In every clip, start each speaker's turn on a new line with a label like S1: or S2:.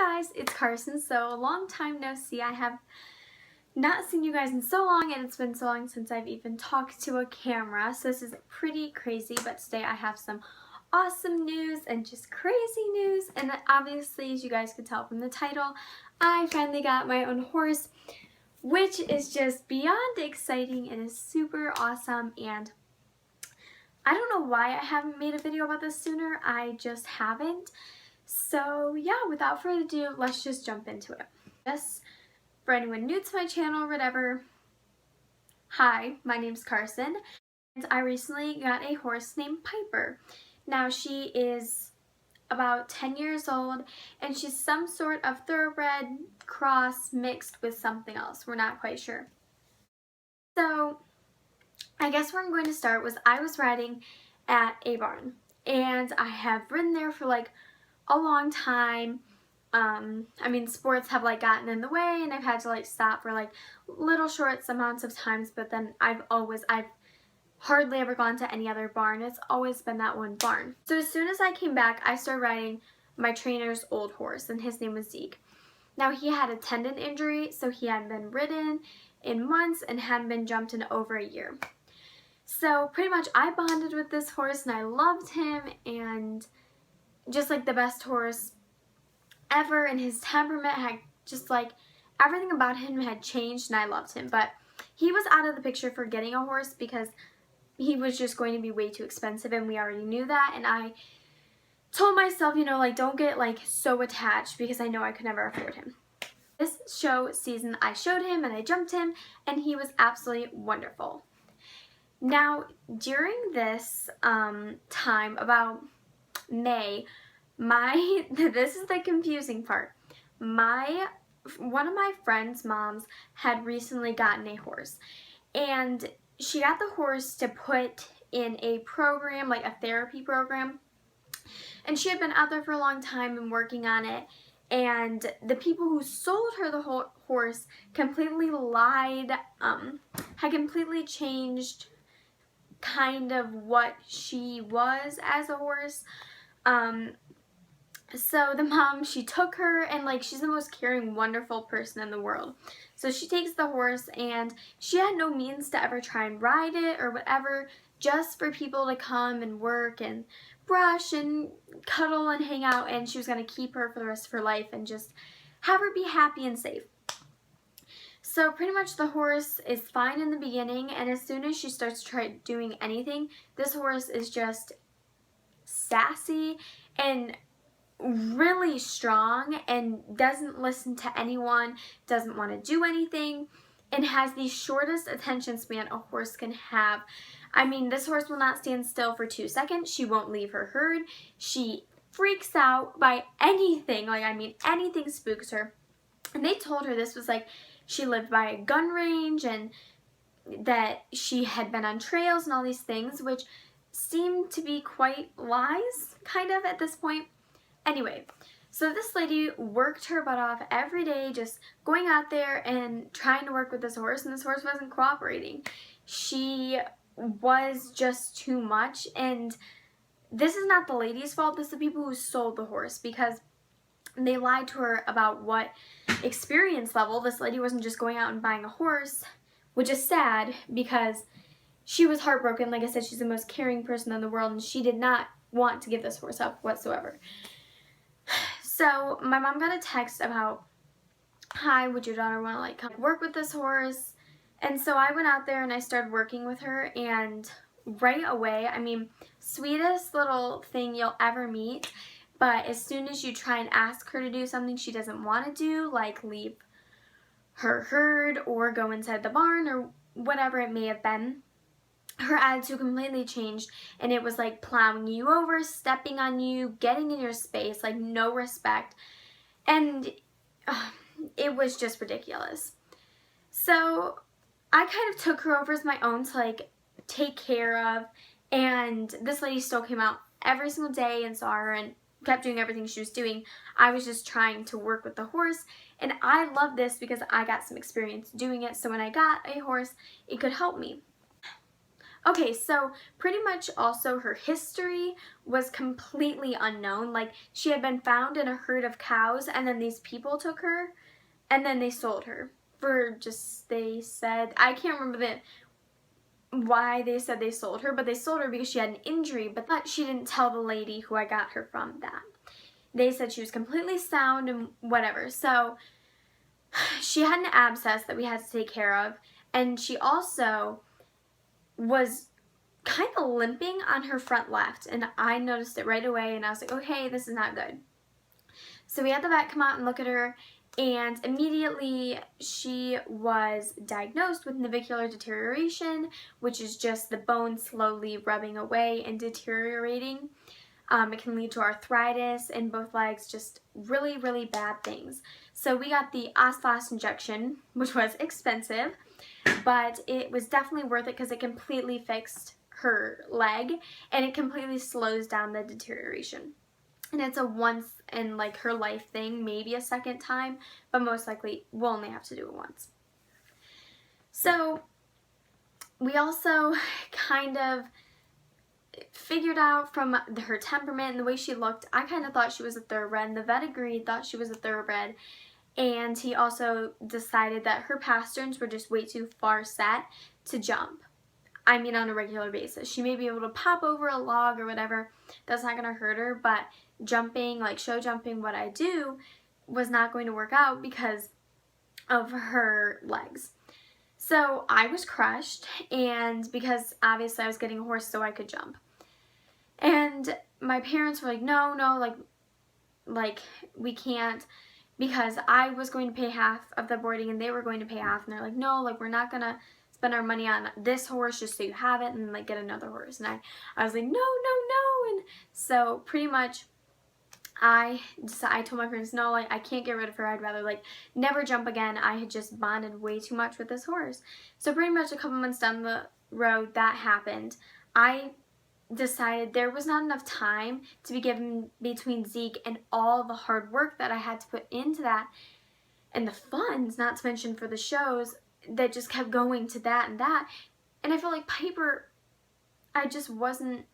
S1: guys, it's Carson. So a long time no see. I have not seen you guys in so long, and it's been so long since I've even talked to a camera. So this is pretty crazy, but today I have some awesome news and just crazy news. And obviously, as you guys could tell from the title, I finally got my own horse, which is just beyond exciting and is super awesome. And I don't know why I haven't made a video about this sooner. I just haven't. So yeah, without further ado, let's just jump into it. Just for anyone new to my channel or whatever, hi, my name's Carson, and I recently got a horse named Piper. Now she is about 10 years old, and she's some sort of thoroughbred cross mixed with something else. We're not quite sure. So I guess where I'm going to start was I was riding at a barn, and I have ridden there for like a long time. I mean, sports have like gotten in the way, and I've had to like stop for like little short amounts of times, but then I've hardly ever gone to any other barn. It's always been that one barn. So as soon as I came back, I started riding my trainer's old horse, and his name was Zeke. Now he had a tendon injury, so he hadn't been ridden in months and hadn't been jumped in over a year. So pretty much I bonded with this horse, and I loved him, and just like the best horse ever, and his temperament had just like everything about him had changed, and I loved him. But he was out of the picture for getting a horse because he was just going to be way too expensive, and we already knew that. And I told myself, you know, like, don't get like so attached because I know I could never afford him. This show season I showed him and I jumped him, and he was absolutely wonderful. Now during this time, about May, this is the confusing part. One of my friend's moms had recently gotten a horse, and she got the horse to put in a program, like a therapy program, and she had been out there for a long time and working on it, and the people who sold her the horse completely lied, had completely changed kind of what she was as a horse. So the mom, she took her, and like, she's the most caring, wonderful person in the world. So she takes the horse, and she had no means to ever try and ride it or whatever, just for people to come and work and brush and cuddle and hang out, and she was going to keep her for the rest of her life and just have her be happy and safe. So pretty much the horse is fine in the beginning, and as soon as she starts doing anything, this horse is just sassy and really strong and doesn't listen to anyone, doesn't want to do anything, and has the shortest attention span a horse can have. I mean, this horse will not stand still for 2 seconds. She won't leave her herd. She freaks out by anything. Like, I mean, anything spooks her. And they told her this was like she lived by a gun range, and that she had been on trails and all these things, which seemed to be quite lies, kind of, at this point. Anyway, so this lady worked her butt off every day, just going out there and trying to work with this horse, and this horse wasn't cooperating. She was just too much, and this is not the lady's fault. This is the people who sold the horse, because they lied to her about what experience level. This lady wasn't just going out and buying a horse, which is sad because she was heartbroken. Like I said, she's the most caring person in the world, and she did not want to give this horse up whatsoever. So my mom got a text about, hi, would your daughter want to like come work with this horse? And so I went out there and I started working with her, and right away, I mean, sweetest little thing you'll ever meet, but as soon as you try and ask her to do something she doesn't want to do, like leave her herd or go inside the barn or whatever it may have been, her attitude completely changed, and it was like plowing you over, stepping on you, getting in your space, like no respect, and it was just ridiculous. So I kind of took her over as my own to like take care of, and this lady still came out every single day and saw her and kept doing everything she was doing. I was just trying to work with the horse, and I love this because I got some experience doing it, so when I got a horse, it could help me. Okay, so pretty much also her history was completely unknown. Like, she had been found in a herd of cows, and then these people took her, and then they sold her for just, they said, I can't remember why they said they sold her, but they sold her because she had an injury, but she didn't tell the lady who I got her from that. They said she was completely sound and whatever. So she had an abscess that we had to take care of, and she also was kind of limping on her front left, and I noticed it right away, and I was like, okay, this is not good. So we had the vet come out and look at her, and immediately she was diagnosed with navicular deterioration, which is just the bone slowly rubbing away and deteriorating. It can lead to arthritis in both legs, just really, really bad things. So we got the Osphos injection, which was expensive, but it was definitely worth it because it completely fixed her leg, and it completely slows down the deterioration. And it's a once in like her life thing, maybe a second time, but most likely we'll only have to do it once. So we also kind of figured out from her temperament and the way she looked, I kind of thought she was a thoroughbred, and the vet agreed, thought she was a thoroughbred. And he also decided that her pasterns were just way too far set to jump. I mean, on a regular basis. She may be able to pop over a log or whatever. That's not going to hurt her, but jumping, like show jumping, what I do, was not going to work out because of her legs. So I was crushed, and because obviously I was getting a horse so I could jump. And my parents were like, no, like we can't, because I was going to pay half of the boarding and they were going to pay half, and they're like, no, like we're not gonna spend our money on this horse just so you have it and like get another horse. And I was like, no. And so pretty much I told my parents, no, like I can't get rid of her. I'd rather like never jump again. I had just bonded way too much with this horse. So pretty much a couple months down the road that happened. I decided there was not enough time to be given between Zeke and all the hard work that I had to put into that, and the funds, not to mention for the shows, that just kept going to that and that. And I felt like Piper, I just wasn't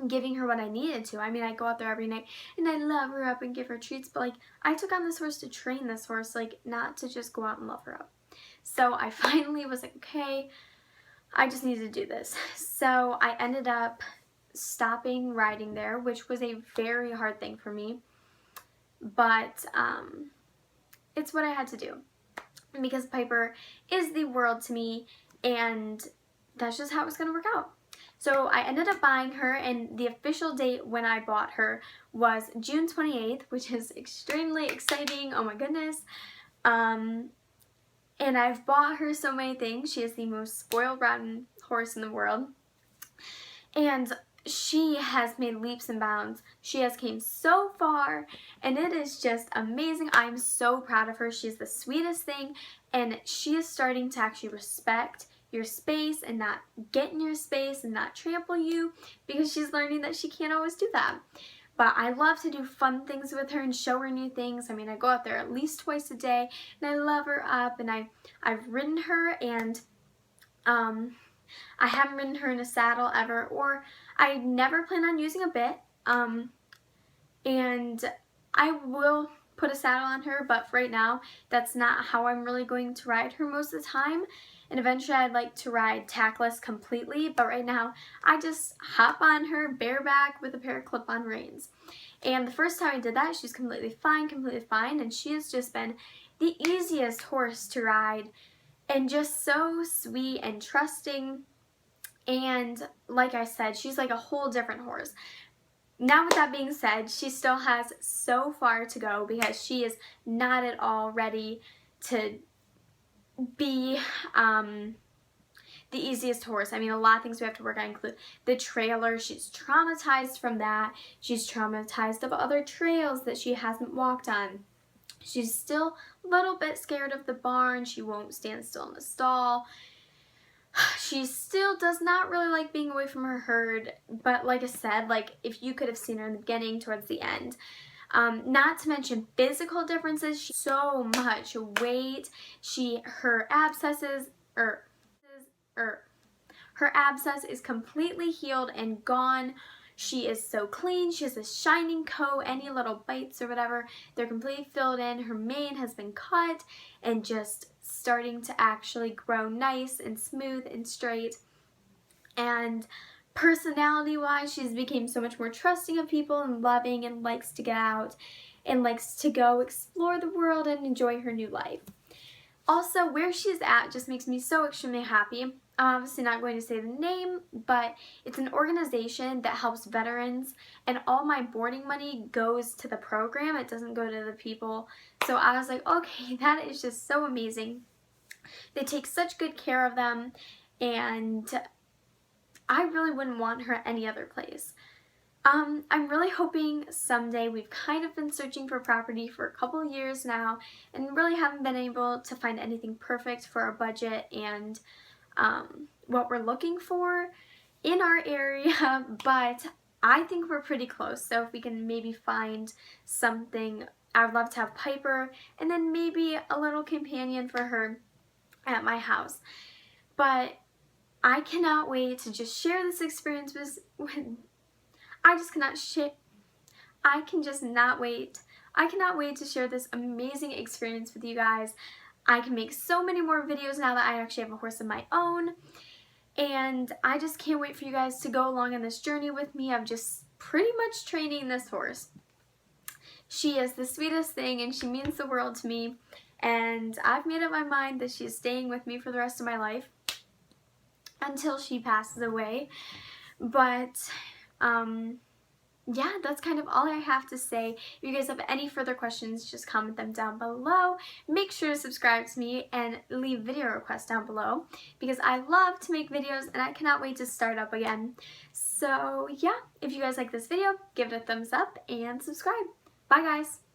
S1: giving her what I needed to. I mean, I go out there every night and I love her up and give her treats, but like I took on this horse to train this horse, like not to just go out and love her up. So I finally was like, okay, I just need to do this. So I ended up stopping riding there, which was a very hard thing for me, but it's what I had to do because Piper is the world to me, and that's just how it was going to work out. So I ended up buying her, and the official date when I bought her was June 28th, which is extremely exciting. Oh my goodness. And I've bought her so many things. She is the most spoiled, rotten horse in the world. And she has made leaps and bounds. She has came so far, and it is just amazing. I'm so proud of her. She's the sweetest thing, and she is starting to actually respect your space and not get in your space and not trample you, because she's learning that she can't always do that. But I love to do fun things with her and show her new things. I mean, I go out there at least twice a day, and I love her up, and I've ridden her, and I haven't ridden her in a saddle ever, or I never plan on using a bit, and I will put a saddle on her, but for right now, that's not how I'm really going to ride her most of the time, and eventually I'd like to ride tackless completely, but right now, I just hop on her bareback with a pair of clip-on reins. And the first time I did that, she's completely fine, and she has just been the easiest horse to ride, and just so sweet and trusting. And like I said, she's like a whole different horse. Now with that being said, she still has so far to go because she is not at all ready to be the easiest horse. I mean, a lot of things we have to work on include the trailer. She's traumatized from that. She's traumatized of other trails that she hasn't walked on. She's still a little bit scared of the barn. She won't stand still in the stall. She still does not really like being away from her herd, but like I said, like if you could have seen her in the beginning towards the end, not to mention physical differences, she so much weight, her abscesses, her Her abscess is completely healed and gone. She is so clean. She has a shining coat. Any little bites or whatever, they're completely filled in. Her mane has been cut and just starting to actually grow nice and smooth and straight. And personality-wise, she's became so much more trusting of people and loving and likes to get out and likes to go explore the world and enjoy her new life. Also, where she's at just makes me so extremely happy. I'm obviously not going to say the name, but it's an organization that helps veterans, and all my boarding money goes to the program. It doesn't go to the people. So I was like, okay, that is just so amazing. They take such good care of them, and I really wouldn't want her any other place. I'm really hoping someday. We've kind of been searching for property for a couple of years now and really haven't been able to find anything perfect for our budget and what we're looking for in our area, but I think we're pretty close. So if we can maybe find something, I would love to have Piper and then maybe a little companion for her at my house. But I cannot wait to just share this experience with I can just not wait. I cannot wait to share this amazing experience with you guys. I can make so many more videos now that I actually have a horse of my own. And I just can't wait for you guys to go along on this journey with me of just pretty much training this horse. She is the sweetest thing and she means the world to me. And I've made up my mind that she's staying with me for the rest of my life until she passes away. But yeah, that's kind of all I have to say. If you guys have any further questions, just comment them down below. Make sure to subscribe to me and leave video requests down below because I love to make videos and I cannot wait to start up again. So yeah, if you guys like this video, give it a thumbs up and subscribe. Bye guys!